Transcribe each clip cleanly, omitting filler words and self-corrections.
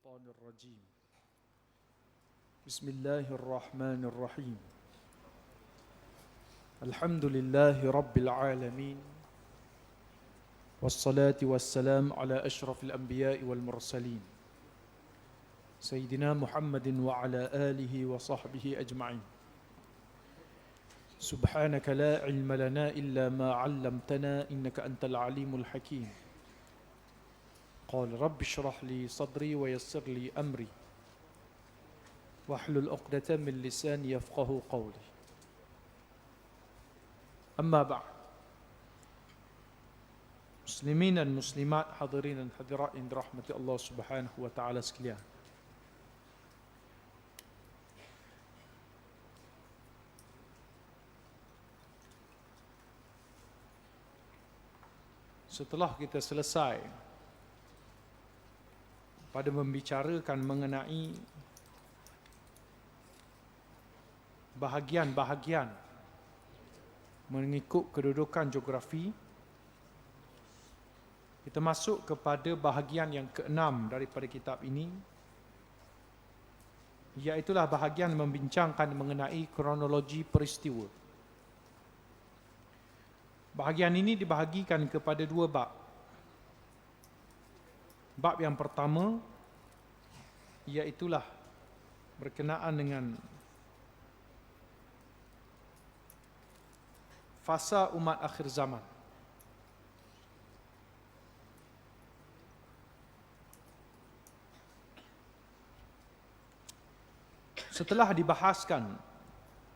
الشيطان الرجيم بسم الله الرحمن الرحيم الحمد لله رب العالمين والصلاة والسلام على أشرف الأنبياء والمرسلين سيدنا محمد وعلى آله وصحبه أجمعين سبحانك لا علم لنا إلا ما علمتنا إنك أنت العليم الحكيم قال رب اشرح لي صدري ويسر لي أمري واحلل عقدة من لساني يفقه قولي أما بعد Muslimin dan muslimat, hadirin dan hadirat yang dirahmati Allah Subhanahu wa taala sekalian. Setelah kita selesai pada membicarakan mengenai bahagian-bahagian mengikut kedudukan geografi, kita masuk kepada bahagian yang keenam daripada kitab ini, iaitulah bahagian membincangkan mengenai kronologi peristiwa. Bahagian ini dibahagikan kepada dua bab. Bab yang pertama iaitulah berkenaan dengan fasa umat akhir zaman. Setelah dibahaskan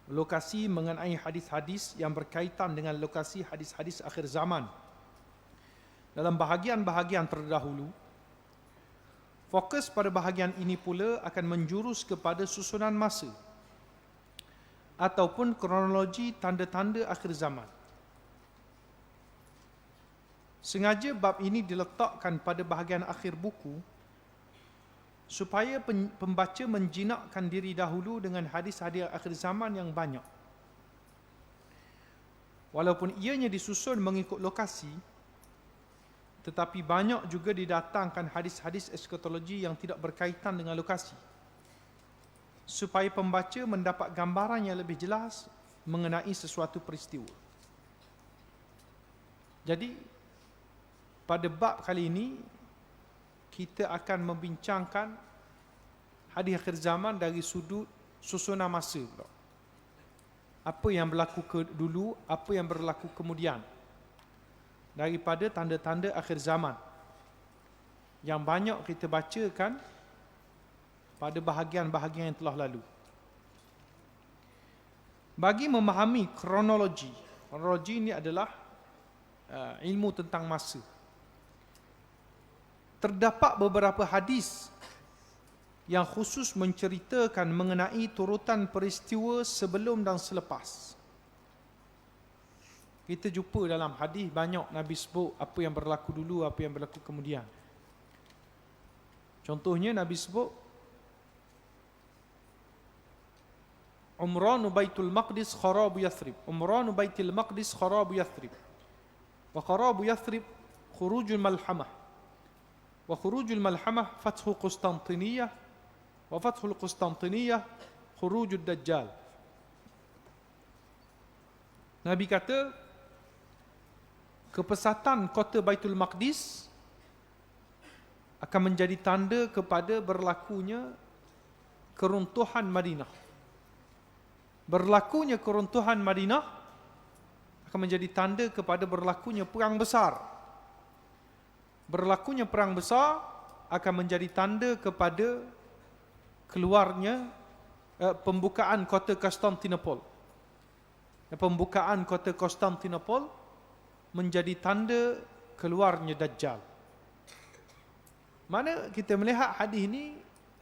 lokasi mengenai hadis-hadis yang berkaitan dengan lokasi hadis-hadis akhir zaman dalam bahagian-bahagian terdahulu, fokus pada bahagian ini pula akan menjurus kepada susunan masa ataupun kronologi tanda-tanda akhir zaman. Sengaja bab ini diletakkan pada bahagian akhir buku supaya pembaca menjinakkan diri dahulu dengan hadis-hadis akhir zaman yang banyak. Walaupun ianya disusun mengikut lokasi, tetapi banyak juga didatangkan hadis-hadis eskatologi yang tidak berkaitan dengan lokasi, supaya pembaca mendapat gambaran yang lebih jelas mengenai sesuatu peristiwa. Jadi, pada bab kali ini, kita akan membincangkan hadis akhir zaman dari sudut susunan masa pula. Apa yang berlaku dulu, apa yang berlaku kemudian daripada tanda-tanda akhir zaman yang banyak kita bacakan pada bahagian-bahagian yang telah lalu. Bagi memahami kronologi ini adalah ilmu tentang masa. Terdapat beberapa hadis yang khusus menceritakan mengenai turutan peristiwa sebelum dan selepas. Kita jumpa dalam hadis banyak Nabi sebut apa yang berlaku dulu, apa yang berlaku kemudian. Contohnya Nabi sebut Umranu Baitul Maqdis kharabu Yathrib. Umranu Baitul Maqdis kharabu Yathrib. Wa kharabu Yathrib khurujul malhamah. Wa khurujul malhamah fathu Qustantiniyah. Wa fathul Qustantiniyah khurujud Dajjal. Nabi kata, kepesatan kota Baitul Maqdis akan menjadi tanda kepada berlakunya keruntuhan Madinah. Berlakunya keruntuhan Madinah akan menjadi tanda kepada berlakunya perang besar. Berlakunya perang besar akan menjadi tanda kepada keluarnya pembukaan kota Konstantinopel. Pembukaan kota Konstantinopel menjadi tanda keluarnya Dajjal. Mana kita melihat hadis ini,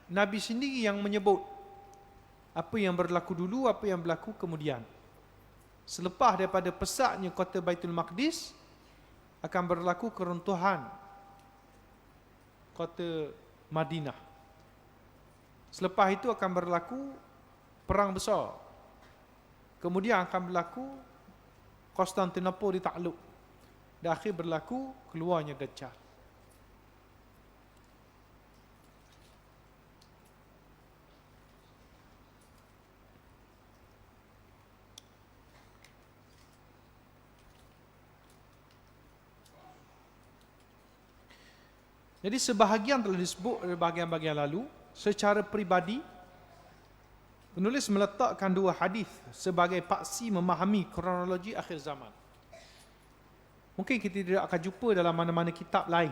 Nabi sendiri yang menyebut apa yang berlaku dulu, apa yang berlaku kemudian. Selepas daripada pesaknya kota Baitul Maqdis, akan berlaku keruntuhan kota Madinah. Selepas itu akan berlaku perang besar. Kemudian akan berlaku Konstantinopel ditakluk. Dan akhir berlaku keluarnya Dajjal. Jadi sebahagian telah disebut dari bahagian-bahagian lalu. Secara peribadi, penulis meletakkan dua hadis sebagai paksi memahami kronologi akhir zaman. Mungkin kita tidak akan jumpa dalam mana-mana kitab lain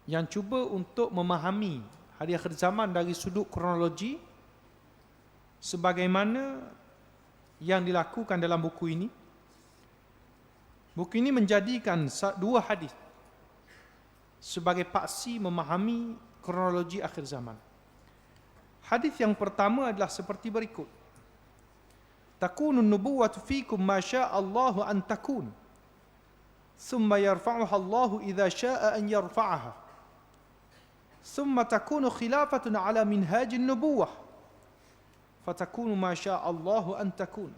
yang cuba untuk memahami hari akhir zaman dari sudut kronologi sebagaimana yang dilakukan dalam buku ini. Buku ini menjadikan dua hadis sebagai paksi memahami kronologi akhir zaman. Hadis yang pertama adalah seperti berikut. Takunun nubuwwatu fikum ma syaa Allahu an takun. Thumma yarfa'uha Allahu idza syaa an yarfa'aha. Thumma takunu khilafatun ala minhajin nubuwwah. Fatakunu ma syaa Allahu an takun.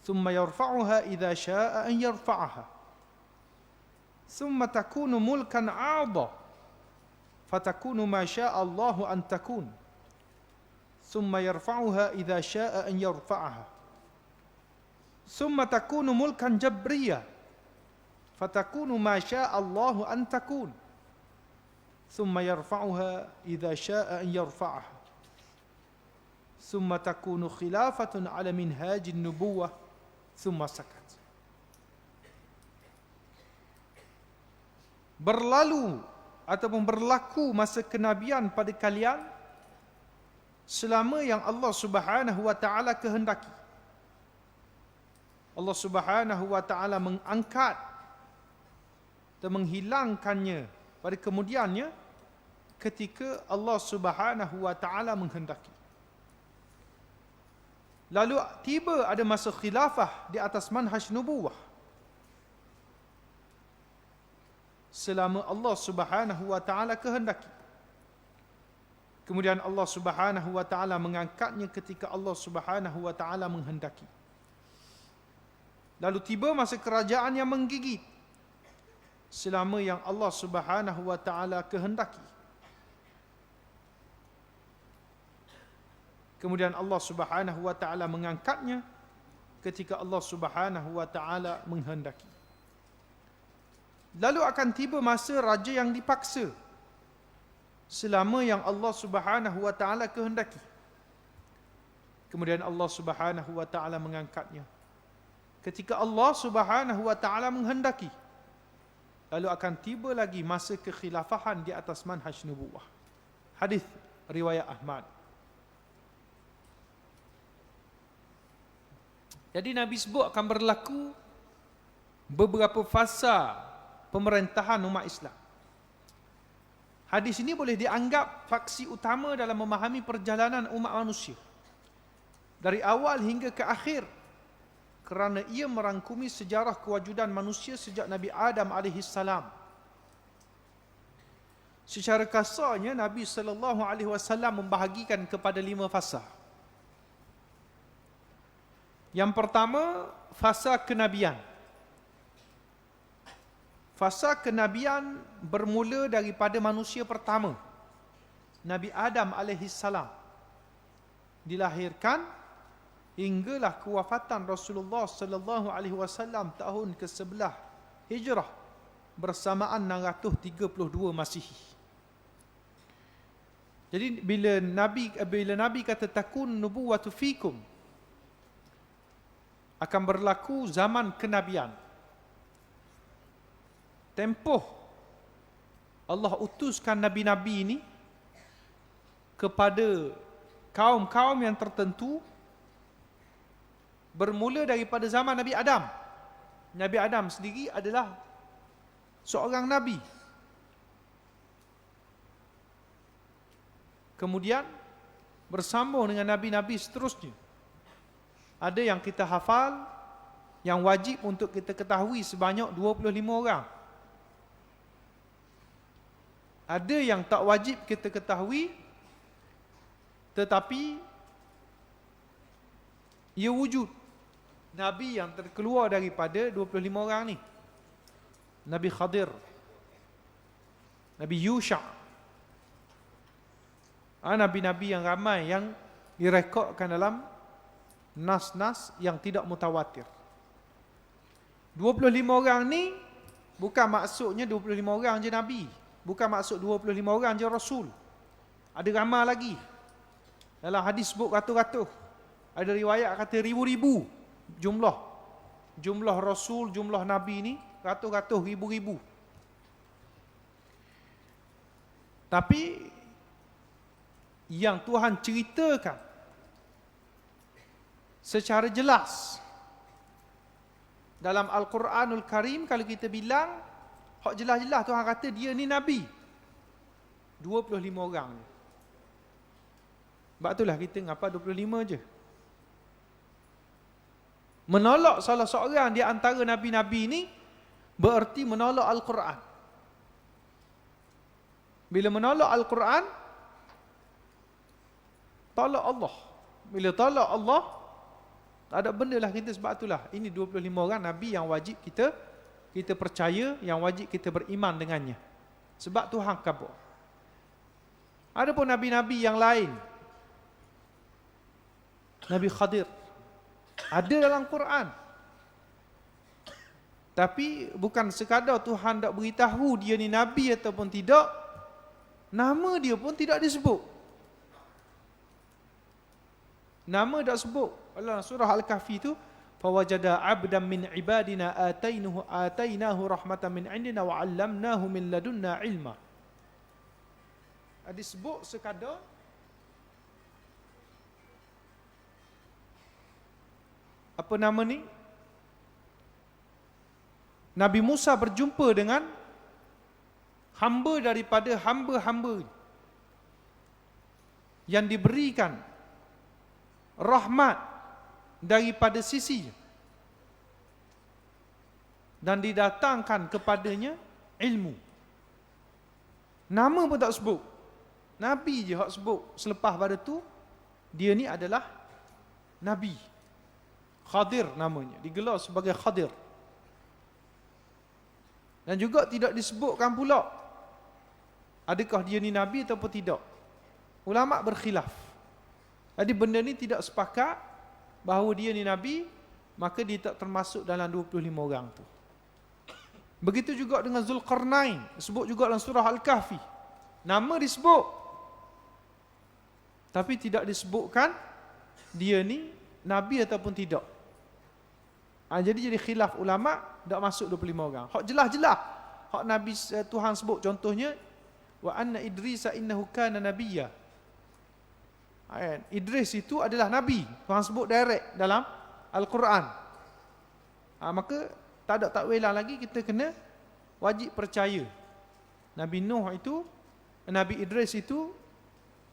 Thumma yarfa'uha idza syaa an yarfa'aha. Thumma takunu mulkan 'adha. Fatakunu ma syaa Allahu an takun. ثم يرفعها إذا شاء أن يرفعها ثم تكون ملكا جبريا فتكون ما شاء الله أن تكون ثم يرفعها إذا شاء أن يرفعها ثم تكون خلافة على منهاج النبوة ثم سكت. Berlalu ataupun berlaku masa kenabian pada kalian selama yang Allah Subhanahu wa taala kehendaki. Allah Subhanahu wa taala mengangkat dan menghilangkannya pada kemudiannya ketika Allah Subhanahu wa taala menghendaki. Lalu tiba ada masa khilafah di atas manhaj nubuwah selama Allah Subhanahu wa taala kehendaki. Kemudian Allah Subhanahu wa taala mengangkatnya ketika Allah Subhanahu wa taala menghendaki. Lalu tiba masa kerajaan yang menggigit selama yang Allah Subhanahu wa taala kehendaki. Kemudian Allah Subhanahu wa taala mengangkatnya ketika Allah Subhanahu wa taala menghendaki. Lalu akan tiba masa raja yang dipaksa selama yang Allah Subhanahu wa taala kehendaki. Kemudian Allah Subhanahu wa taala mengangkatnya ketika Allah Subhanahu wa taala menghendaki. Lalu akan tiba lagi masa kekhilafahan di atas manhaj nubuwah. Hadis riwayat Ahmad. Jadi Nabi sebut akan berlaku beberapa fasa pemerintahan umat Islam. Hadis ini boleh dianggap faksi utama dalam memahami perjalanan umat manusia dari awal hingga ke akhir, kerana ia merangkumi sejarah kewujudan manusia sejak Nabi Adam AS. Secara kasarnya Nabi SAW membahagikan kepada 5 fasa. Yang pertama, fasa kenabian. Fasa kenabian bermula daripada manusia pertama, Nabi Adam AS, dilahirkan hinggalah kewafatan Rasulullah sallallahu alaihi wasallam tahun ke-11 Hijrah bersamaan 632 Masihi. Jadi bila Nabi kata takun nubuwatu fikum, akan berlaku zaman kenabian. Tempoh Allah utuskan nabi-nabi ini kepada kaum-kaum yang tertentu bermula daripada zaman Nabi Adam. Nabi Adam sendiri adalah seorang nabi. Kemudian bersambung dengan nabi-nabi seterusnya. Ada yang kita hafal, yang wajib untuk kita ketahui sebanyak 25 orang. Ada yang tak wajib kita ketahui, tetapi ia wujud. Nabi yang terkeluar daripada 25 orang ni. Nabi Khadir, Nabi Yusha. Nabi-nabi yang ramai yang direkodkan dalam nas-nas yang tidak mutawatir. 25 orang ni Bukan maksudnya 25 orang je Nabi. Bukan maksud 25 orang je Rasul. Ada ramai lagi. Dalam hadis sebut ratus-ratus. Ada riwayat kata ribu-ribu jumlah Rasul, jumlah Nabi ni ratus-ratus, ribu-ribu. Tapi yang Tuhan ceritakan secara jelas dalam Al-Quranul Karim, kalau kita bilang hak jelas-jelas Tuhan kata dia ni Nabi, 25 orang ni. Sebab itulah kita ngapa 25 je. Menolak salah seorang di antara Nabi-Nabi ni bererti menolak Al-Quran. Bila menolak Al-Quran, tolak Allah. Bila tolak Allah, tak ada benda lah kita. Sebab itulah ini 25 orang Nabi yang wajib kita percaya, yang wajib kita beriman dengannya. Sebab Tuhan kabur. Ada pun Nabi-Nabi yang lain. Nabi Khadir ada dalam Quran. Tapi bukan sekadar Tuhan tak beritahu dia ni Nabi ataupun tidak, nama dia pun tidak disebut. Nama tak sebut. Allah surah Al-Kahfi tu, fawajada 'abdan min ibadina atainahu rahmatan min 'indina wa 'allamnahu min ladunna ilma. Disebut sekadar apa nama ni? Nabi Musa berjumpa dengan hamba daripada hamba-hamba yang diberikan rahmat daripada sisinya dan didatangkan kepadanya ilmu. Nama pun tak sebut. Nabi je hak sebut. Selepas pada tu dia ni adalah Nabi. Khadir namanya, digelar sebagai Khadir. Dan juga tidak disebutkan pula adakah dia ni Nabi ataupun tidak. Ulama berkhilaf. Jadi benda ni tidak sepakat bahawa dia ni Nabi, maka dia tak termasuk dalam 25 orang tu. Begitu juga dengan Zulkarnain, disebut juga dalam surah Al-Kahfi. Nama disebut, tapi tidak disebutkan dia ni Nabi ataupun tidak. Jadi khilaf ulama, tak masuk 25 orang. Hak jelas-jelas hak Nabi Tuhan sebut, contohnya wa anna Idrisa innahu kana nabiyya. Idris itu adalah Nabi, Tuhan sebut direct dalam Al-Quran. Maka tak ada takwilan lagi, kita kena wajib percaya Nabi Nuh itu, Nabi Idris itu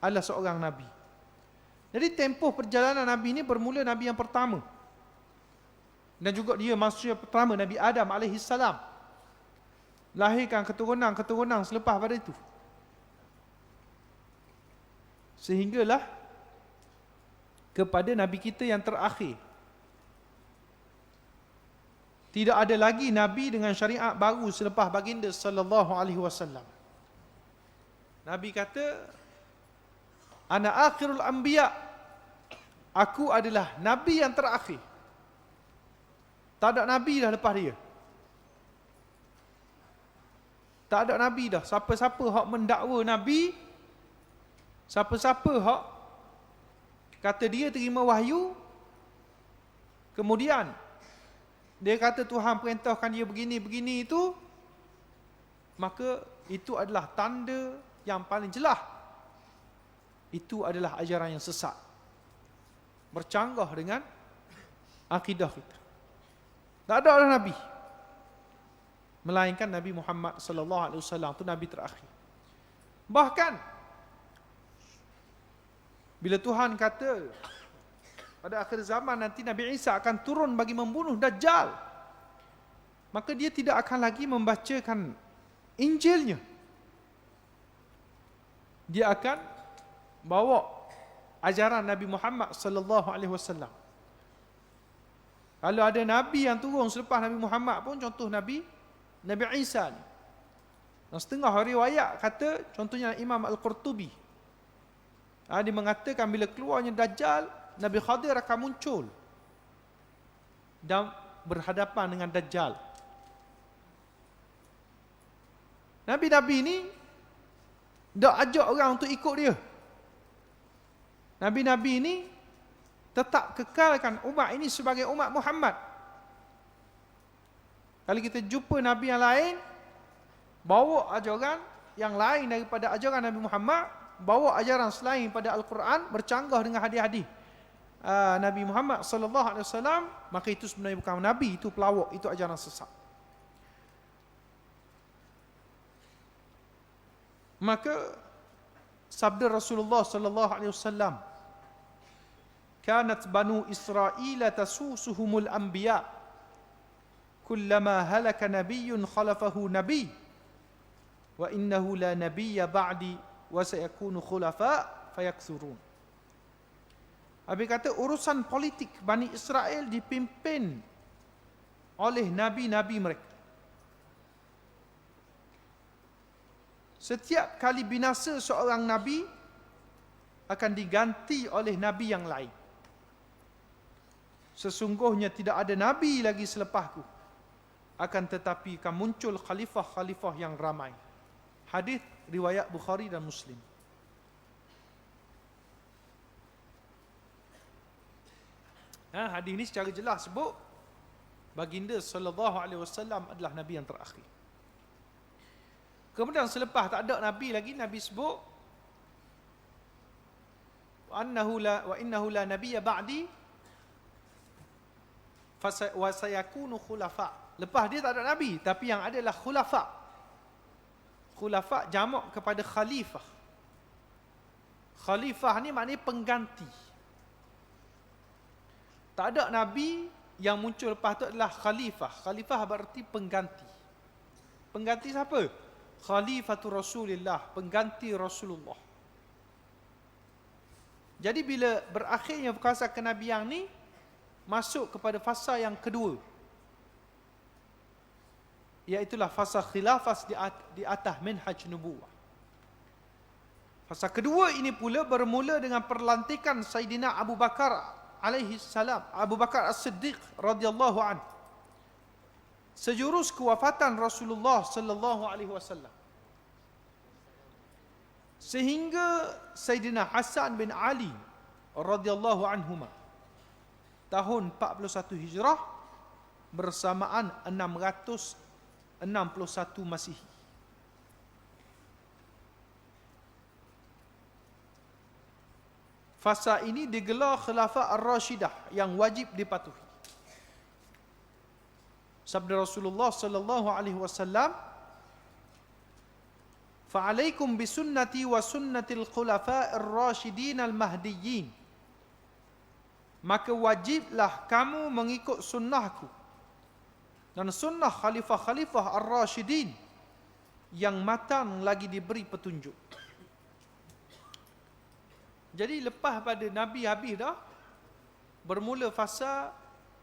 adalah seorang Nabi. Jadi tempoh perjalanan Nabi ini bermula Nabi yang pertama, dan juga dia manusia pertama, Nabi Adam alaihissalam, lahirkan keturunan selepas pada itu, sehinggalah kepada Nabi kita yang terakhir. Tidak ada lagi Nabi dengan syariat baru selepas baginda sallallahu alaihi wasallam. Nabi kata, ana akhirul anbiya, aku adalah Nabi yang terakhir. Tak ada Nabi dah lepas dia. Tak ada Nabi dah. Siapa-siapa hak mendakwa Nabi, siapa-siapa hak kata dia terima wahyu, kemudian dia kata Tuhan perintahkan dia begini-begini itu, maka itu adalah tanda yang paling jelas itu adalah ajaran yang sesat, bercanggah dengan akidah kita. Tak ada orang Nabi melainkan Nabi Muhammad sallallahu alaihi wasallam, itu Nabi terakhir. Bahkan bila Tuhan kata pada akhir zaman nanti Nabi Isa akan turun bagi membunuh Dajjal, maka dia tidak akan lagi membacakan Injilnya. Dia akan bawa ajaran Nabi Muhammad sallallahu alaihi wasallam. Kalau ada Nabi yang turun selepas Nabi Muhammad pun, contoh Nabi Isa ni. Dan setengah riwayat kata, contohnya Imam Al-Qurtubi, dia mengatakan bila keluarnya Dajjal, Nabi Khadir akan muncul dan berhadapan dengan Dajjal. Nabi-Nabi ni dak ajak orang untuk ikut dia. Nabi-Nabi ni tetap kekalkan umat ini sebagai umat Muhammad. Kalau kita jumpa Nabi yang lain, bawa ajaran yang lain daripada ajaran Nabi Muhammad, bawa ajaran selain pada Al-Quran, bercanggah dengan hadis-hadis Nabi Muhammad sallallahu alaihi wasallam, maka itu sebenarnya bukan nabi, itu pelawak, itu ajaran sesat. Maka sabda Rasulullah sallallahu alaihi wasallam, kanat banu Israil tasusuhumul anbiya kullama halaka nabiyyun khalafahu nabiy wa innahu la nabiyya ba'di wa sayakunu khulafa fayakthurun. Habis kata urusan politik Bani Israel dipimpin oleh nabi-nabi mereka. Setiap kali binasa seorang nabi akan diganti oleh nabi yang lain. Sesungguhnya tidak ada nabi lagi selepasku, akan tetapi akan muncul khalifah-khalifah yang ramai. Hadis riwayat Bukhari dan Muslim. Hadis ini secara jelas sebut baginda sallallahu alaihi wasallam adalah nabi yang terakhir. Kemudian selepas tak ada nabi lagi, nabi sebut wa innahu la nabiyya ba'di wa sayakunu khulafa. Lepas dia tak ada nabi, tapi yang adalah khulafa. Khulafa jamak kepada khalifah. Khalifah ni maknanya pengganti. Tak ada nabi yang muncul lepas tu adalah khalifah. Khalifah berarti pengganti. Pengganti siapa? Khalifatul Rasulillah, pengganti Rasulullah. Jadi bila berakhirnya fasa kenabian ni, masuk kepada fasa yang kedua, iaitulah fasa khilafah di atas manhaj nubuwah. Fasa kedua ini pula bermula dengan perlantikan Sayyidina Abu Bakar alaihi salam, Abu Bakar As-Siddiq radhiyallahu anhu, sejurus kewafatan Rasulullah sallallahu alaihi wasallam, sehingga Sayyidina Hasan bin Ali radhiyallahu anhuma tahun 41 Hijrah bersamaan 661 Masihi. Fasa ini digelar Khilafah Ar-Rashidah yang wajib dipatuhi. Sabda Rasulullah sallallahu alaihi wasallam, "Fa'alaikum bisunnati wa sunnatil khulafa'ir rasyidin al-mahdiyyin." Maka wajiblah kamu mengikut sunnahku dan sunnah khalifah-khalifah ar-rasyidin yang matang lagi diberi petunjuk. Jadi lepas pada Nabi habis dah, bermula fasa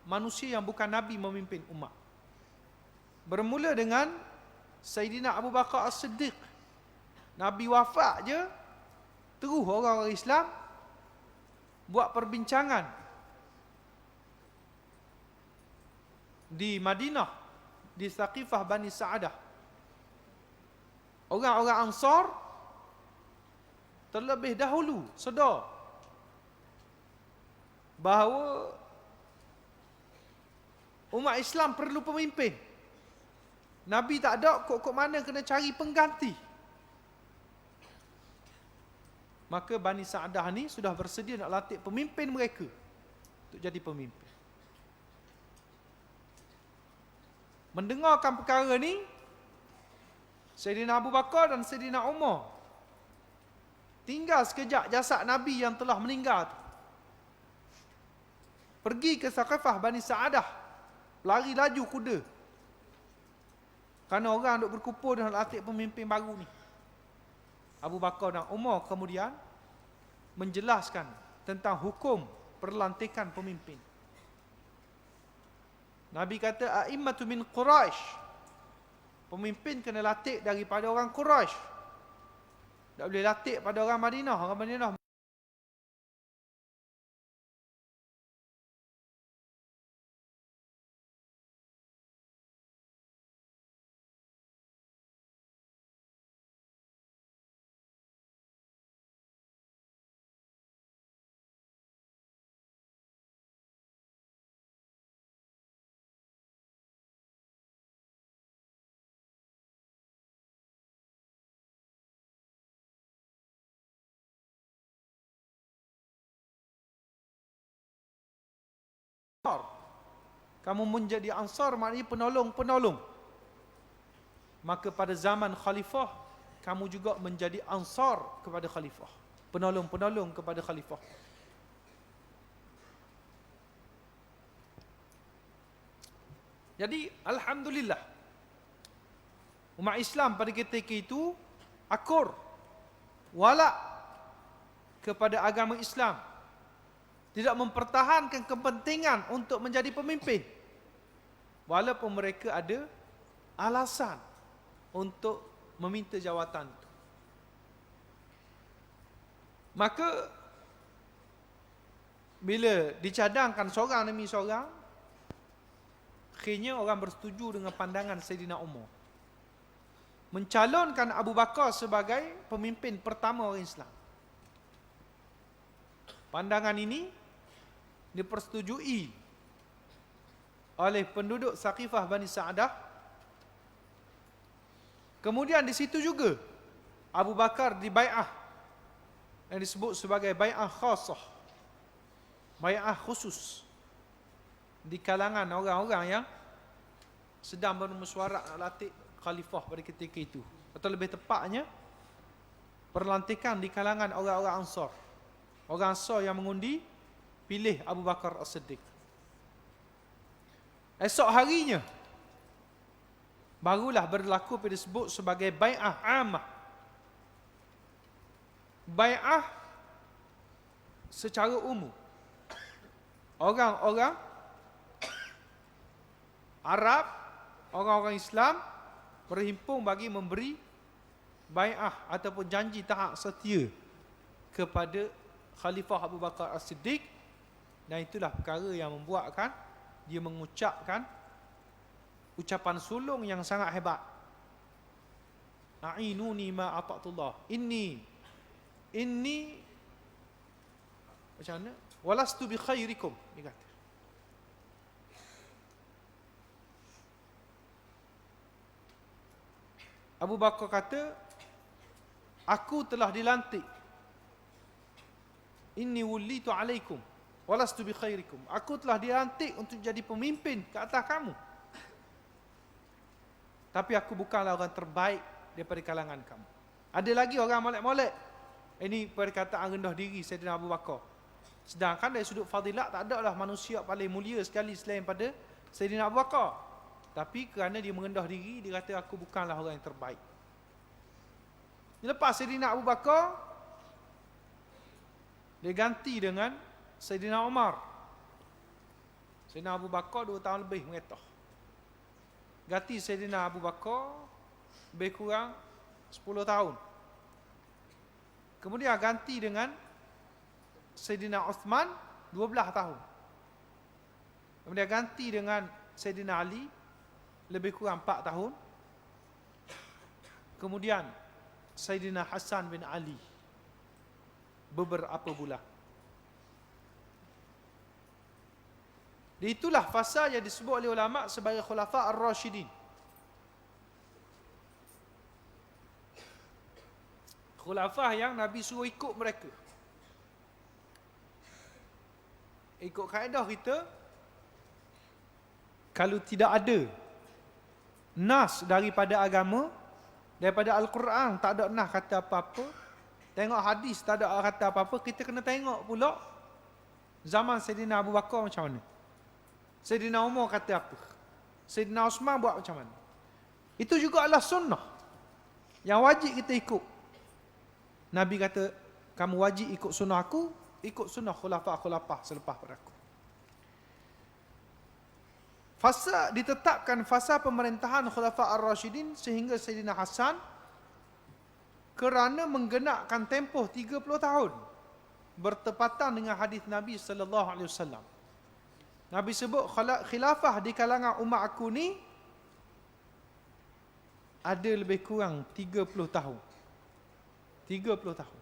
manusia yang bukan Nabi memimpin umat. Bermula dengan Sayyidina Abu Bakar As-Siddiq. Nabi wafat je, terus orang-orang Islam buat perbincangan di Madinah, di Saqifah Bani Sa'adah. Orang-orang Ansar terlebih dahulu sedar bahawa umat Islam perlu pemimpin. Nabi tak ada, kok mana kena cari pengganti. Maka Bani Sa'adah ni sudah bersedia nak latih pemimpin mereka untuk jadi pemimpin. Mendengarkan perkara ni, Sayyidina Abu Bakar dan Sayyidina Umar tinggal sekejap jasad Nabi yang telah meninggal tu, pergi ke Saqifah Bani Sa'adah, lari laju kuda, kerana orang duk berkumpul dan latih pemimpin baru ni. Abu Bakar dan Umar kemudian menjelaskan tentang hukum perlantikan pemimpin. Nabi kata, a'immatu min Quraisy, pemimpin kena latih daripada orang Quraisy. Tak boleh latih pada orang Madinah. Orang Madinah Kamu menjadi ansar maknanya penolong-penolong. Maka pada zaman khalifah, kamu juga menjadi ansar kepada khalifah, penolong-penolong kepada khalifah. Jadi alhamdulillah, umat Islam pada ketika itu akur, walak kepada agama Islam, tidak mempertahankan kepentingan untuk menjadi pemimpin, walaupun mereka ada alasan untuk meminta jawatan itu. Maka bila dicadangkan seorang demi seorang, akhirnya orang bersetuju dengan pandangan Saidina Umar, mencalonkan Abu Bakar sebagai pemimpin pertama orang Islam. Pandangan ini dipersetujui oleh penduduk Saqifah Bani Sa'dah. Kemudian di situ juga Abu Bakar dibai'ah, yang disebut sebagai bai'ah khasah, bai'ah khusus di kalangan orang-orang yang sedang bermesyuarat nak latih khalifah pada ketika itu, atau lebih tepatnya perlantikan di kalangan orang-orang Ansar. Orang Ansar yang mengundi pilih Abu Bakar As-Siddiq. Esok harinya barulah berlaku apa disebut sebagai bai'ah amah. Bai'ah secara umum. Orang-orang Arab, orang-orang Islam berhimpun bagi memberi bai'ah ataupun janji taat setia kepada Khalifah Abu Bakar As-Siddiq. Dan itulah perkara yang membuatkan dia mengucapkan ucapan sulung yang sangat hebat. A'inuni ma ata'tullah. Inni macam mana? Walastu bi khairikum, dia kata. Abu Bakar kata, aku telah dilantik. Inni wulitu alaikum walastu bi khairikum. Aku telah dilantik untuk jadi pemimpin ke atas kamu, tapi aku bukanlah orang terbaik daripada kalangan kamu. Ada lagi orang molek-molek. Ini perkataan rendah diri Saidina Abu Bakar. Sedangkan dari sudut fadilat tak ada lah manusia paling mulia sekali selain pada Saidina Abu Bakar. Tapi kerana dia merendah diri, dia kata aku bukanlah orang yang terbaik. Lepas Saidina Abu Bakar, dia ganti dengan Saidina Umar. Saidina Abu Bakar 2 tahun lebih mengetah. Ganti Saidina Abu Bakar lebih kurang 10 tahun. Kemudian ganti dengan Saidina Uthman 12 tahun. Kemudian ganti dengan Saidina Ali lebih kurang 4 tahun. Kemudian Saidina Hasan bin Ali beberapa bulan. Itulah fasa yang disebut oleh ulama sebagai Khulafa Ar-Rashidin. Khulafah yang Nabi suruh ikut mereka. Ikut kaedah kita, kalau tidak ada nas daripada agama, daripada Al-Quran tak ada nas kata apa-apa, tengok hadis tak ada kata apa-apa, kita kena tengok pula zaman Saidina Abu Bakar macam mana, Saidina Umar kata apa, Saidina Osman buat macam mana. Itu juga adalah sunnah yang wajib kita ikut. Nabi kata, kamu wajib ikut sunnah aku, ikut sunnah khulafah-khulafah selepas pada aku. Fasa ditetapkan fasa pemerintahan Khulafa Ar-Rashidin sehingga Sayyidina Hasan kerana menggenapkan tempoh 30 tahun bertepatan dengan hadis Nabi sallallahu alaihi wasallam. Nabi sebut khilafah di kalangan umat aku ni ada lebih kurang 30 tahun. 30 tahun.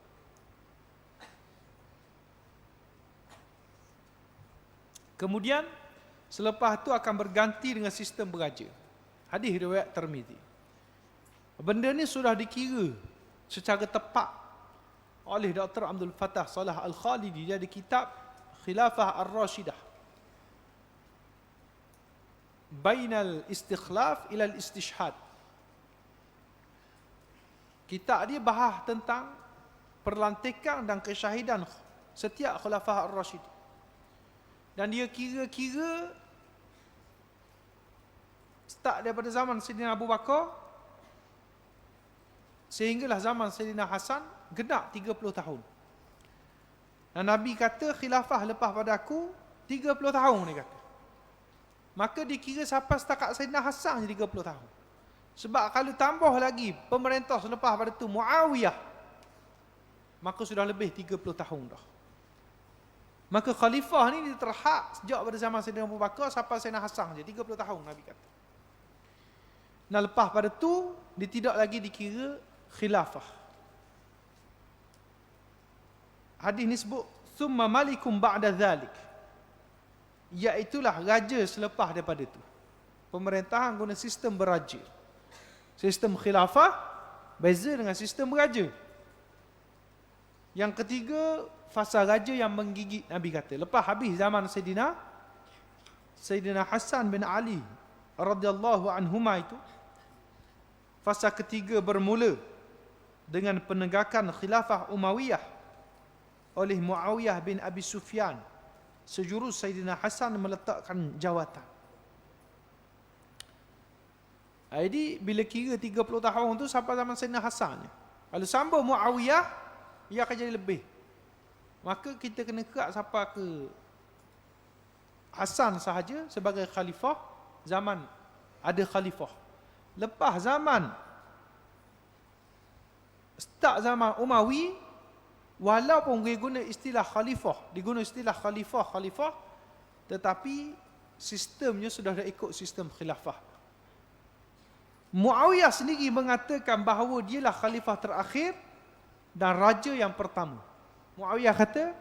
Kemudian selepas itu akan berganti dengan sistem beraja. Hadis riwayat Tirmizi. Benda ni sudah dikira secara tepat oleh Dr. Abdul Fattah Salah Al-Khalidi. Dia ada kitab Khilafah Ar-Rashidah. bainal istikhlaf ila al-istishhad. Kitab dia bahas tentang perlantikan dan kesyahidan setiap khulafah ar-rasyid. Dan dia kira-kira start daripada zaman Sayyidina Abu Bakar sehinggalah zaman Sayyidina Hasan genap 30 tahun. Dan Nabi kata khilafah lepas pada aku 30 tahun, dia kata. Maka dikira sampai setakat Sayyidina Hasan je 30 tahun. Sebab kalau tambah lagi pemerintah selepas pada tu Muawiyah, maka sudah lebih 30 tahun dah. Maka khalifah ni terhad sejak pada zaman Sayyidina Abu Bakar sampai Sayyidina Hasan je 30 tahun, Nabi kata. Dan lepas pada tu dia tidak lagi dikira khilafah. Hadis ni sebut summa malikum ba'da dhalik, iaitulah raja selepas daripada itu. Pemerintahan guna sistem beraja. Sistem khilafah beza dengan sistem beraja. Yang ketiga, fasa raja yang menggigit, Nabi kata. Lepas habis zaman Sayyidina Hasan bin Ali radhiyallahu anhuma itu, fasa ketiga bermula dengan penegakan khilafah Umayyah oleh Muawiyah bin Abi Sufyan. Sejurus Sayyidina Hasan meletakkan jawatan. Jadi bila kira 30 tahun tu sampai zaman Sayyidina Hasan. Kalau sambung Muawiyah, ia akan jadi lebih. Maka kita kena kerak sampai ke Hasan sahaja sebagai khalifah, zaman ada khalifah. Lepas zaman start zaman Umawi, walaupun dia guna istilah khalifah, diguna istilah khalifah, tetapi sistemnya sudah dah ikut sistem khilafah. Muawiyah sendiri mengatakan bahawa dialah khalifah terakhir dan raja yang pertama. Muawiyah kata,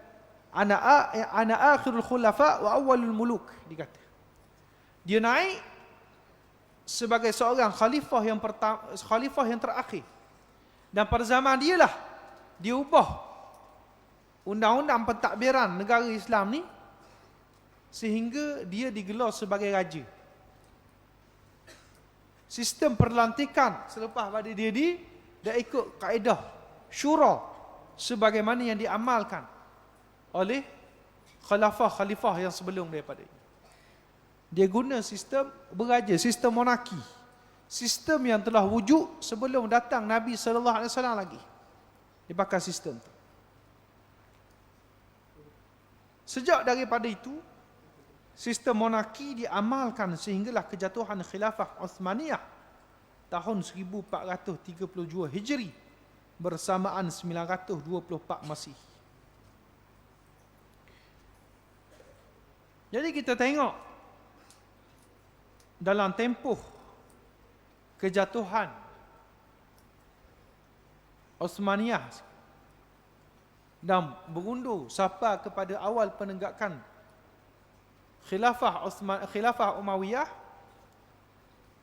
ana akhirul khulafa wa awwalul muluk, dia kata. Dia naik sebagai seorang khalifah yang pertama, khalifah yang terakhir. Dan pada zaman dia lah dia ubah undang-undang pentadbiran negara Islam ni sehingga dia digelar sebagai raja. Sistem perlantikan selepas pada dia dah ikut kaedah syura sebagaimana yang diamalkan oleh khalifah yang sebelum daripada ini. Dia guna sistem beraja, sistem monarki. Sistem yang telah wujud sebelum datang Nabi SAW lagi. Dia pakai sistem tu. Sejak daripada itu, sistem monarki diamalkan sehinggalah kejatuhan khilafah Uthmaniyah tahun 1432 Hijri bersamaan 924 Masihi. Jadi kita tengok dalam tempoh kejatuhan Uthmaniyah dan berundur sampai kepada awal penegakan khilafah Umayyah,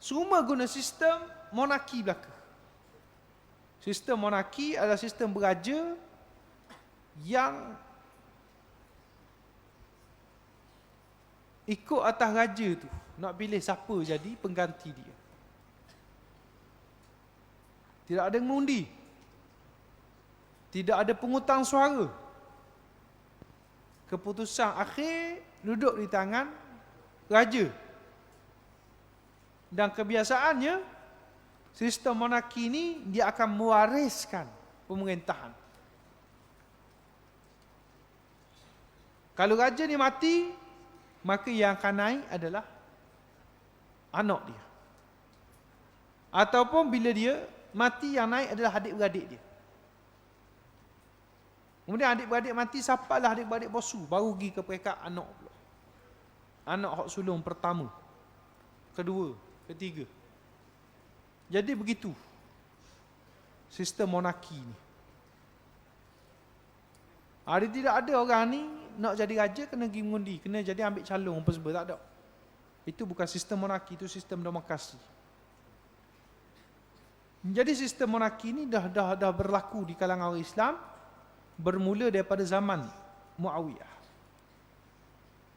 semua guna sistem monarki belaka. Sistem monarki adalah sistem beraja yang ikut atas raja tu nak pilih siapa jadi pengganti dia. Tidak ada mengundi, tidak ada pengutang suara. Keputusan akhir duduk di tangan raja. Dan kebiasaannya sistem monarki ini dia akan mewariskan pemerintahan. Kalau raja ni mati, maka yang akan naik adalah anak dia. Ataupun bila dia mati, yang naik adalah adik-beradik dia. Kemudian adik-beradik mati, sampailah adik-beradik bosu, baru pergi ke peringkat anak pula. Anak hak sulung pertama, kedua, ketiga. Jadi begitu sistem monarki ni. Ada tidak ada orang ni nak jadi raja kena pergi mengundi, kena jadi ambil calon apa sebab, tak ada. Itu bukan sistem monarki, itu sistem demokrasi. Jadi sistem monarki ni dah berlaku di kalangan orang Islam bermula daripada zaman Muawiyah.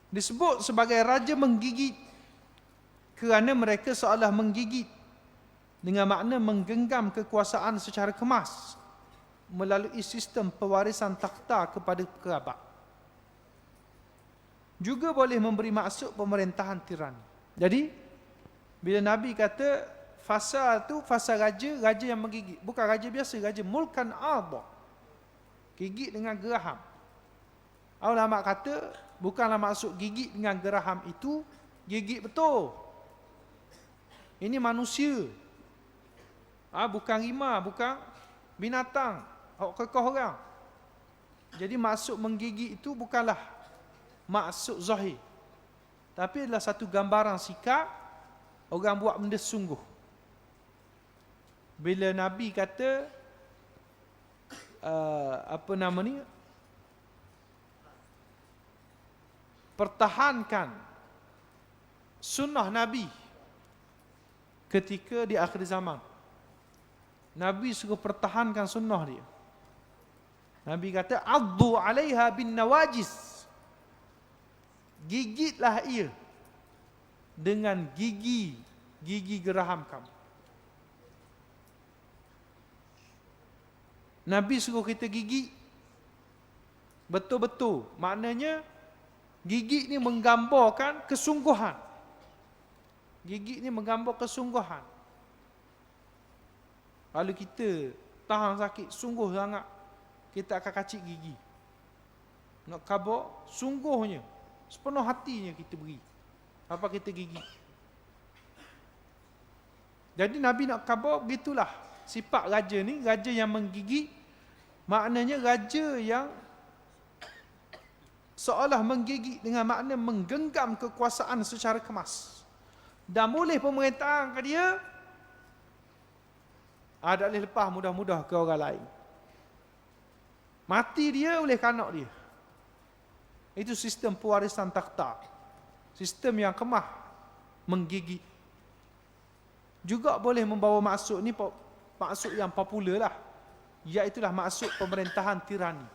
Disebut sebagai raja menggigit kerana mereka seolah menggigit dengan makna menggenggam kekuasaan secara kemas melalui sistem pewarisan takhta kepada kerabat. Juga boleh memberi maksud pemerintahan tirani. Jadi bila Nabi kata fasa tu fasa raja, raja yang menggigit, bukan raja biasa, raja mulkan adha, gigit dengan geraham. Ulama kata bukanlah maksud gigit dengan geraham itu gigit betul. Ini manusia. Bukan rimau, bukan binatang, kekeh orang. Jadi maksud menggigit itu bukanlah maksud zahir, tapi adalah satu gambaran sikap orang buat benda sungguh. Bila Nabi kata pertahankan sunnah Nabi ketika di akhir zaman, Nabi suruh pertahankan sunnah dia. Nabi kata addu 'alaiha bin nawajis, gigitlah ia dengan gigi geraham kamu. Nabi suruh kita gigit betul-betul. Maknanya gigit ni menggambarkan kesungguhan. Gigit ni menggambar kesungguhan. Kalau kita tahan sakit sungguh sangat, kita akan kacik gigi. Nak khabar sungguhnya, sepenuh hatinya kita beri apa kita gigit. Jadi Nabi nak khabar begitulah sifat raja ni, raja yang menggigit. Maknanya raja yang seolah menggigit dengan makna menggenggam kekuasaan secara kemas. Dan boleh pemerintahan ke dia, tak boleh lepas mudah-mudah ke orang lain. Mati dia oleh kanak dia. Itu sistem pewarisan takhta. Sistem yang kemah, menggigit. Juga boleh membawa maksud ni, maksud yang popular lah, iaitulah maksud pemerintahan tirani.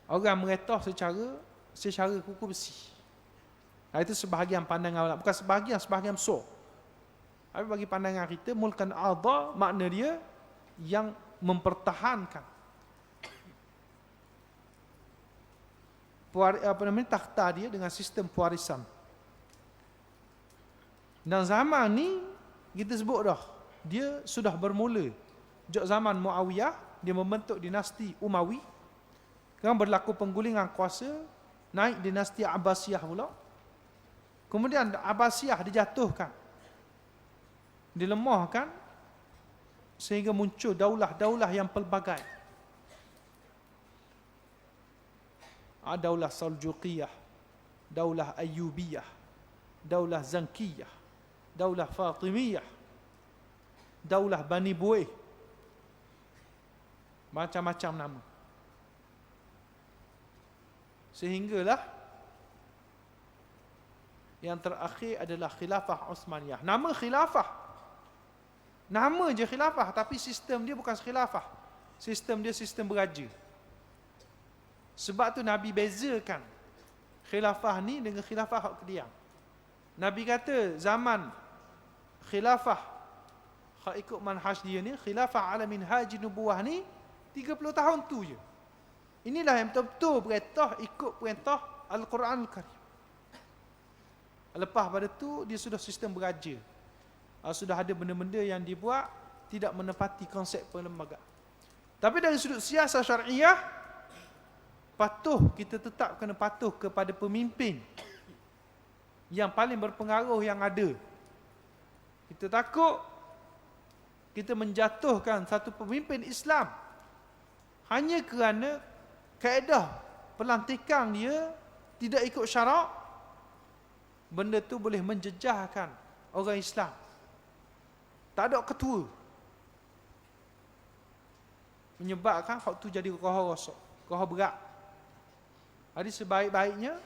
Orang meretah secara kuku besi. Itu sebahagian pandangan ulama, bukan sebahagian besar. Tapi bagi pandangan kita, mulkan adha makna dia yang mempertahankan takhta dia dengan sistem pewarisan. Dan zaman ni kita sebut dah, dia sudah bermula. Sejak zaman Muawiyah, dia membentuk dinasti Umawi. Sekarang berlaku penggulingan kuasa, naik dinasti Abbasiyah pula. Kemudian Abbasiyah dijatuhkan, dilemahkan, sehingga muncul daulah-daulah yang pelbagai. Daulah Saljuqiyah, daulah Ayyubiyah, daulah Zankiyah, daulah Fatimiyah, daulah Bani Buih, macam-macam nama. Sehinggalah yang terakhir adalah Khilafah Uthmaniyah. Nama khilafah, nama je khilafah, tapi sistem dia bukan khilafah. Sistem dia sistem beraja. Sebab tu Nabi bezakan khilafah ni dengan khilafah hak kediam. Nabi kata zaman khilafah hak ikut manhaj dia ni, khilafah ala minhaj nubuwah ni 30 tahun tu je. Inilah yang betul-betul perintah, ikut perintah Al-Quran Al-Karim. Lepas pada tu dia sudah sistem beraja. Sudah ada benda-benda yang dibuat tidak menepati konsep perlembagaan. Tapi dari sudut siasah syariah, kita tetap kena patuh kepada pemimpin yang paling berpengaruh yang ada. Kita takut kita menjatuhkan satu pemimpin Islam hanya kerana kaedah pelantikan dia tidak ikut syarak. Benda tu boleh menjejahkan orang Islam. Tak ada ketua, menyebabkan hak tu jadi koh rosak, koh berat. Jadi sebaik-baiknya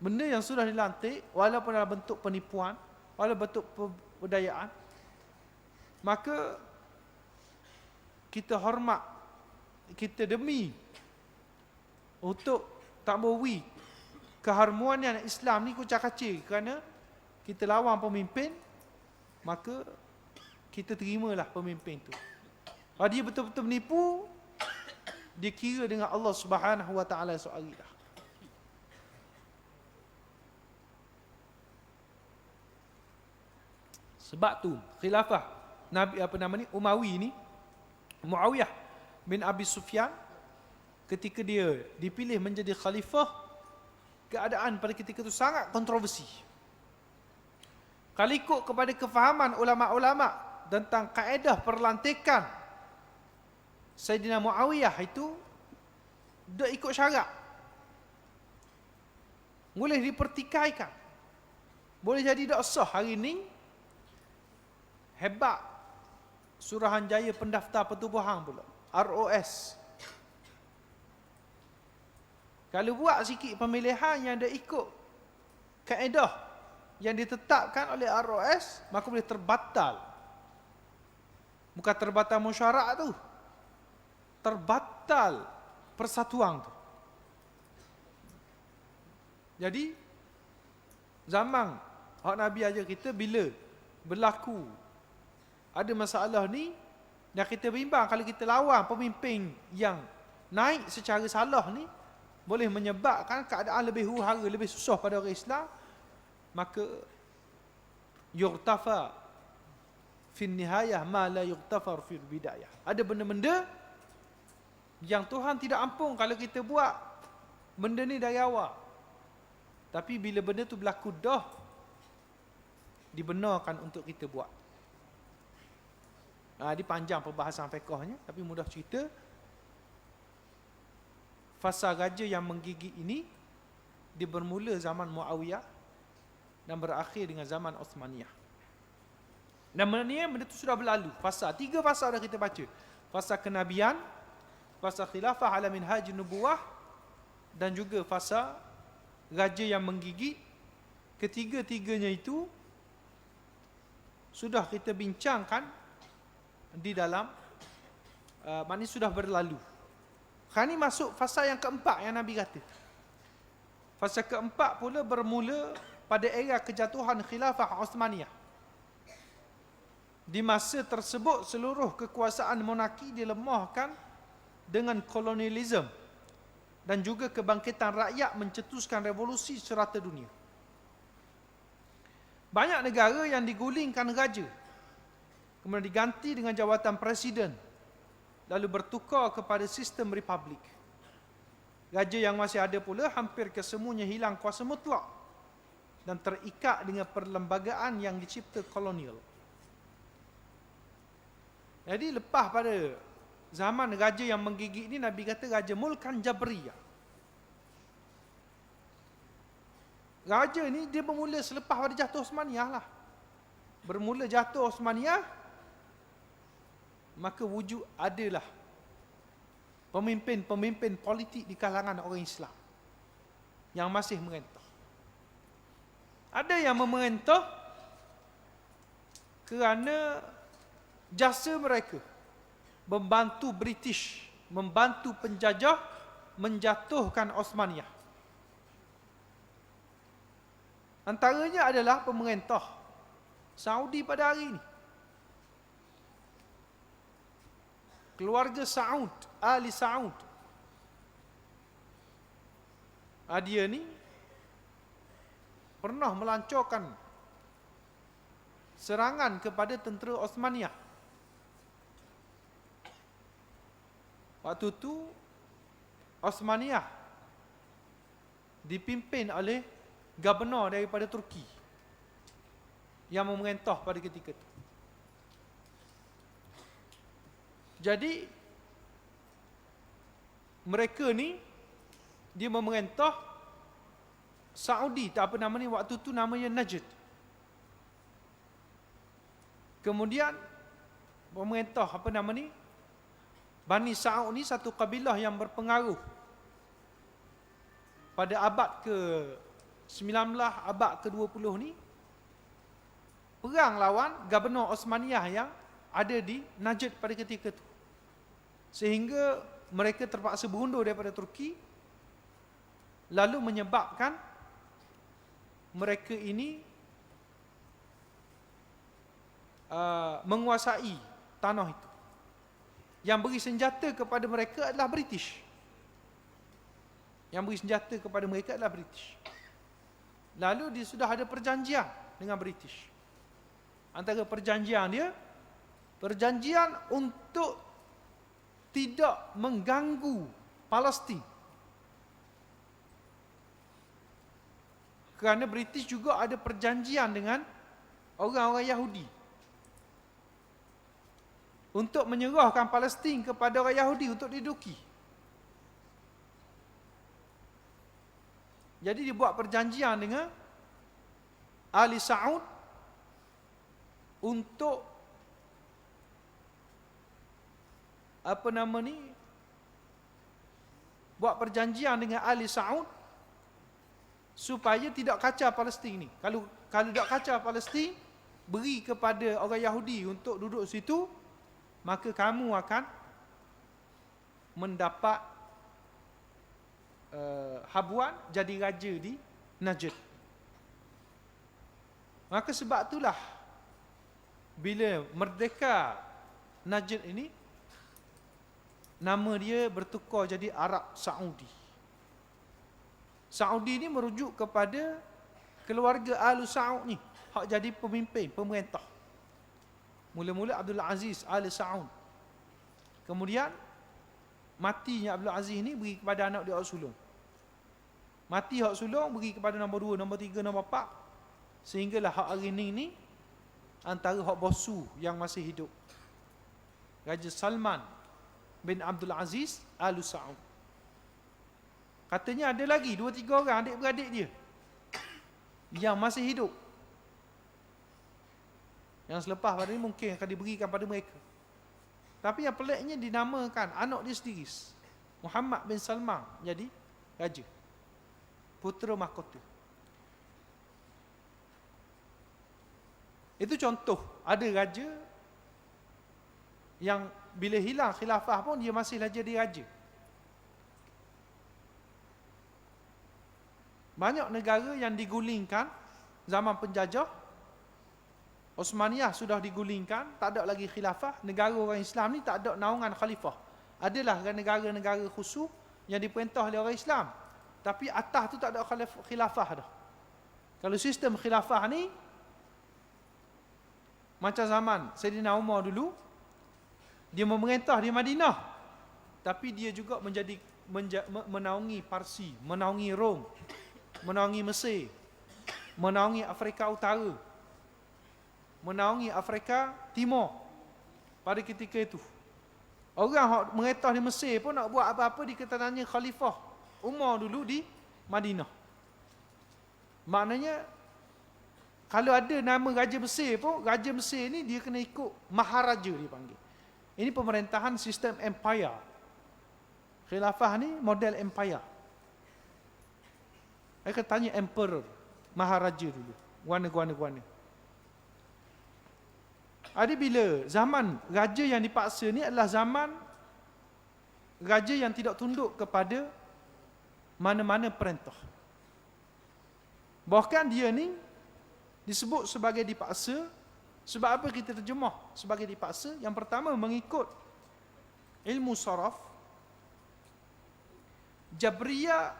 benda yang sudah dilantik, walaupun dalam bentuk penipuan, walaupun bentuk pemberdayaan, maka kita hormat, kita demi untuk tak mewi keharmonian Islam ni kucak-kacir kerana kita lawan pemimpin, maka kita terimalah pemimpin tu. Kalau dia betul-betul menipu, dia kira dengan Allah Subhanahu wa taala esok hari dah. Sebab tu khilafah Nabi Umawi ni, Muawiyah bin Abi Sufyan, ketika dia dipilih menjadi khalifah, keadaan pada ketika itu sangat kontroversi. Kalau ikut kepada kefahaman ulama-ulama tentang kaedah perlantikan Sayyidina Muawiyah itu, dia ikut syarat, boleh dipertikaikan, boleh jadi tak sah. Hari ni hebat Suruhanjaya Pendaftar Pertubuhan pula, ROS. Kalau buat sikit pemilihan yang dia ikut kaedah yang ditetapkan oleh ROS, maka boleh terbatal. Bukan terbatal mesyuarat tu, terbatal persatuan tu. Jadi zaman hak Nabi ajar kita, bila berlaku ada masalah ni, dan kita bimbang kalau kita lawan pemimpin yang naik secara salah ni, boleh menyebabkan keadaan lebih huru-hara, lebih susah pada orang Islam, maka yurtafa fi nihayah ma la yurtafar fi bidayah. Ada benda-benda yang Tuhan tidak ampun kalau kita buat benda ni dari awal, tapi bila benda tu berlaku dah, dibenarkan untuk kita buat. Dia panjang perbahasan fiqhnya, tapi mudah cerita. Fasa raja yang menggigit ini, dia bermula zaman Muawiyah dan berakhir dengan zaman Uthmaniyah. Dan benda itu sudah berlalu. Tiga fasa dah kita baca. Fasa kenabian, fasa khilafah ala minhaj nubuwah, dan juga fasa raja yang menggigit. Ketiga-tiganya itu sudah kita bincangkan di dalam, maknanya sudah berlalu. Sekarang ni masuk fasa yang keempat yang Nabi kata. Fasa keempat pula bermula pada era kejatuhan khilafah Uthmaniyah. Di masa tersebut seluruh kekuasaan monarki dilemahkan dengan kolonialisme dan juga kebangkitan rakyat mencetuskan revolusi serata dunia. Banyak negara yang digulingkan raja, kemudian diganti dengan jawatan presiden, lalu bertukar kepada sistem republik. Raja yang masih ada pula hampir kesemuanya hilang kuasa mutlak dan terikat dengan perlembagaan yang dicipta kolonial. Jadi lepas pada zaman raja yang menggigit ni, Nabi kata raja mulkan jabriyah. Raja ni dia bermula selepas pada jatuh Uthmaniyah lah. Bermula jatuh Uthmaniyah, maka wujud adalah pemimpin-pemimpin politik di kalangan orang Islam yang masih merentah. Ada yang memerintah kerana jasa mereka membantu British, membantu penjajah menjatuhkan Uthmaniyah. Antaranya adalah pemerintah Saudi pada hari ini. Keluarga Saud, Ali Saud. Dia ni pernah melancarkan serangan kepada tentera Uthmaniyah. Waktu tu Uthmaniyah dipimpin oleh gubernur daripada Turki yang memerintah pada ketika itu. Jadi mereka ni dia memerintah Saudi, tak apa nama ni, waktu tu namanya Najd. Kemudian pemerintah apa nama ni, Bani Sa'ud ni satu kabilah yang berpengaruh pada abad ke-19, abad ke-20 ni, perang lawan gubernur Uthmaniyah yang ada di Najd pada ketika itu. Sehingga mereka terpaksa berundur daripada Turki, lalu menyebabkan mereka ini menguasai tanah itu. Yang beri senjata kepada mereka adalah British. Yang beri senjata kepada mereka adalah British. Lalu dia sudah ada perjanjian dengan British. Antara perjanjian dia, perjanjian untuk tidak mengganggu Palestin. Kerana British juga ada perjanjian dengan orang-orang Yahudi untuk menyerahkan Palestin kepada orang Yahudi untuk diduduki. Jadi dia buat perjanjian dengan Ali Saud untuk buat perjanjian dengan Ali Saud supaya tidak kacau Palestin ni. Kalau tak kacau Palestin, beri kepada orang Yahudi untuk duduk situ, maka kamu akan mendapat habuan jadi raja di Najd. Maka sebab itulah bila merdeka Najd ini, nama dia bertukar jadi Arab Saudi. Saudi ni merujuk kepada keluarga Al Saud ni, hak jadi pemimpin, pemerintah. Mula-mula Abdul Aziz Al Saud. Kemudian matinya Abdul Aziz ni beri kepada anak dia hak sulung. Mati hak sulung beri kepada nombor 2, nombor 3, nombor 4. Sehinggalah hak hari ni antara hak bosu yang masih hidup. Raja Salman bin Abdul Aziz Al Saud. Katanya ada lagi 2-3 orang adik-beradik dia yang masih hidup. Yang selepas pada ni mungkin akan diberikan pada mereka. Tapi yang peliknya dinamakan anak dia sendiri, Muhammad bin Salman, jadi raja, putera mahkota. Itu contoh, ada raja yang bila hilang khilafah pun dia masih jadi raja. Banyak negara yang digulingkan zaman penjajah. Osmaniyah sudah digulingkan, tak ada lagi khilafah. Negara orang Islam ni tak ada naungan khalifah. Adalah negara-negara khusus yang diperintah oleh orang Islam, tapi atas tu tak ada khilafah dah. Kalau sistem khilafah ni macam zaman Sayyidina Umar dulu, dia memerintah di Madinah, tapi dia juga menaungi Parsi, menaungi Rom, menaungi Mesir, menaungi Afrika Utara, menaungi Afrika Timur pada ketika itu. Orang yang merintah di Mesir pun nak buat apa-apa diketananya Khalifah Umar dulu di Madinah. Maknanya kalau ada nama Raja Mesir pun, Raja Mesir ni dia kena ikut Maharaja dipanggil. Ini pemerintahan sistem empire. Khilafah ni model empire. Saya akan tanya emperor, Maharaja dulu, guana-guana. Ada bila zaman raja yang dipaksa ni adalah zaman raja yang tidak tunduk kepada mana-mana perintah. Bahkan dia ni disebut sebagai dipaksa. Sebab apa kita terjemah sebagai dipaksa? Yang pertama, mengikut ilmu saraf, Jabriyah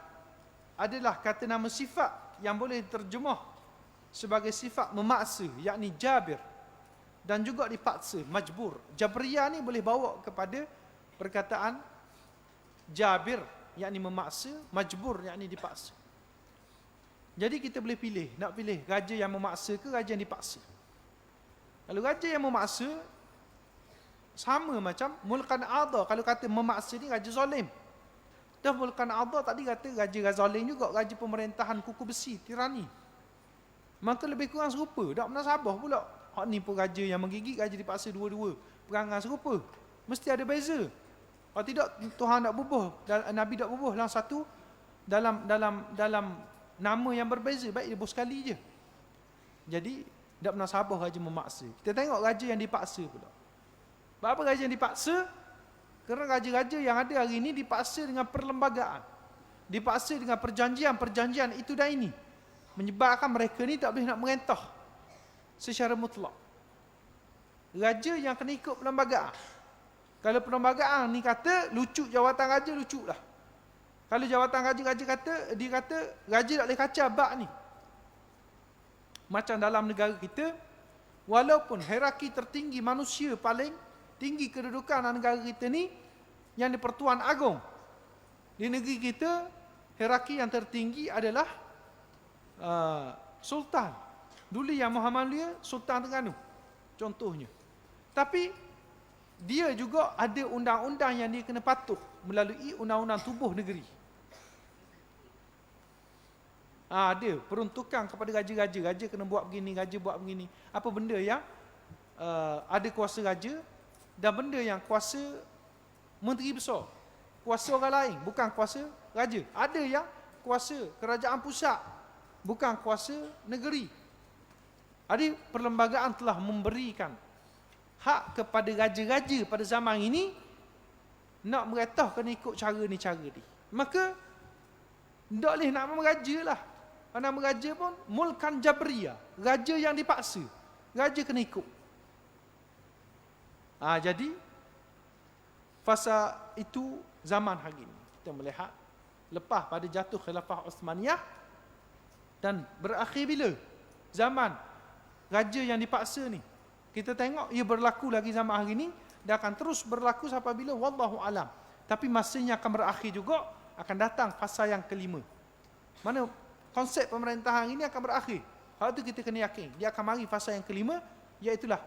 adalah kata nama sifat yang boleh diterjemah sebagai sifat memaksa, yakni Jabir, dan juga dipaksa, majbur. Jabriyah ni boleh bawa kepada perkataan Jabir, yakni memaksa, majbur, yakni dipaksa. Jadi kita boleh pilih, nak pilih raja yang memaksa ke raja yang dipaksa. Kalau raja yang memaksa, sama macam Mulkan Adha. Kalau kata memaksa ni raja zalim. Dah Mulkan Adha tadi kata raja zalim juga, raja pemerintahan kuku besi, tirani. Maka lebih kurang serupa, tak pernah sabah pula. Hak ni pun raja yang menggigit, raja dipaksa, dua-dua perangai serupa. Mesti ada beza. Kalau tidak Tuhan nak bubuh, Nabi tak bubuh dalam nama yang berbeza, baik dia bubuh sekali je. Jadi tak pernah sabah raja memaksa. Kita tengok raja yang dipaksa pula. Apa raja yang dipaksa? Kerana raja-raja yang ada hari ini dipaksa dengan perlembagaan, dipaksa dengan perjanjian itu dan ini, menyebabkan mereka ni tak boleh nak merintah secara mutlak. raja yang kena ikut perlembagaan. Kalau perlembagaan ni kata lucu jawatan raja, lucu lah. Kalau jawatan raja kata, dia kata raja tak boleh kacau bab ni. Macam dalam negara kita, walaupun hierarki tertinggi manusia paling tinggi kedudukan dalam negara kita ni, yang di Pertuan Agong. Di negeri kita, hierarki yang tertinggi adalah Sultan. Dulu yang Muhammad Mulia, Sultan Terengganu. Contohnya. Tapi, dia juga ada undang-undang yang dia kena patuh melalui undang-undang tubuh negeri. Ada peruntukan kepada raja-raja. Raja kena buat begini, raja buat begini. Apa benda yang ada kuasa raja dan benda yang kuasa menteri besar. Kuasa orang lain, bukan kuasa raja. Ada yang kuasa kerajaan pusat, bukan kuasa negeri. Ada perlembagaan telah memberikan hak kepada raja-raja pada zaman ini nak meretah kena ikut cara ni, cara ni. Maka tak boleh nak meraja lah. Nama raja pun mulkan jabriyah, raja yang dipaksa. Raja kena ikut. Jadi fasa itu zaman hari ini. Kita melihat lepas pada jatuh khilafah Uthmaniyah dan berakhir bila? Zaman raja yang dipaksa ni. Kita tengok ia berlaku lagi zaman hari ini dan akan terus berlaku sampai bila? Wallahu alam. Tapi masanya akan berakhir juga, akan datang fasa yang kelima. Mana konsep pemerintahan ini akan berakhir. Hal itu kita kena yakin. Dia akan mari fasa yang kelima, iaitulah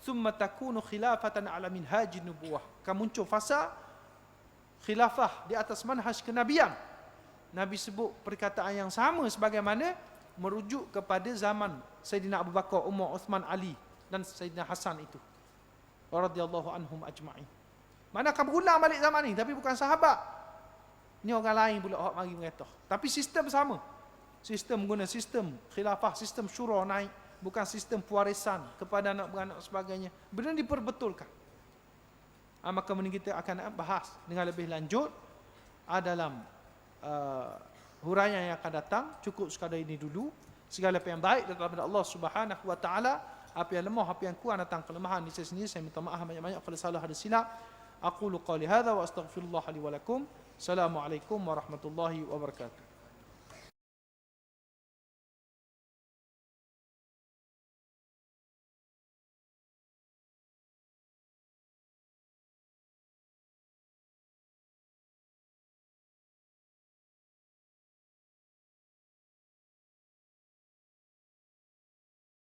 thumma takunu khilafatan ala minhajin nubuwah. Akan muncul fasa khilafah di atas manhaj kenabian. Nabi sebut perkataan yang sama sebagaimana merujuk kepada zaman Sayyidina Abu Bakar, Umar, Uthman, Ali dan Sayyidina Hasan itu. Radhiyallahu anhum ajma'in. Mana akan berulang balik zaman ni, tapi bukan sahabat. Ini orang lain pula orang mari meretah. Tapi sistem sama. Sistem guna sistem khilafah, sistem syura naik, bukan sistem pewarisan kepada anak beranak sebagainya. Benda diperbetulkan. Maka ini kita akan bahas dengan lebih lanjut dalam huraian yang akan datang. Cukup sekadar ini dulu. Segala apa yang baik daripada Allah Subhanahu wa taala, apa yang lemah, apa yang kurang datang kelemahan di saya sendiri, saya minta maaf banyak-banyak kalau salah ada silap. Aqulu qali hadza wa astaghfirullah li wa lakum. Assalamualaikum warahmatullahi wabarakatuh.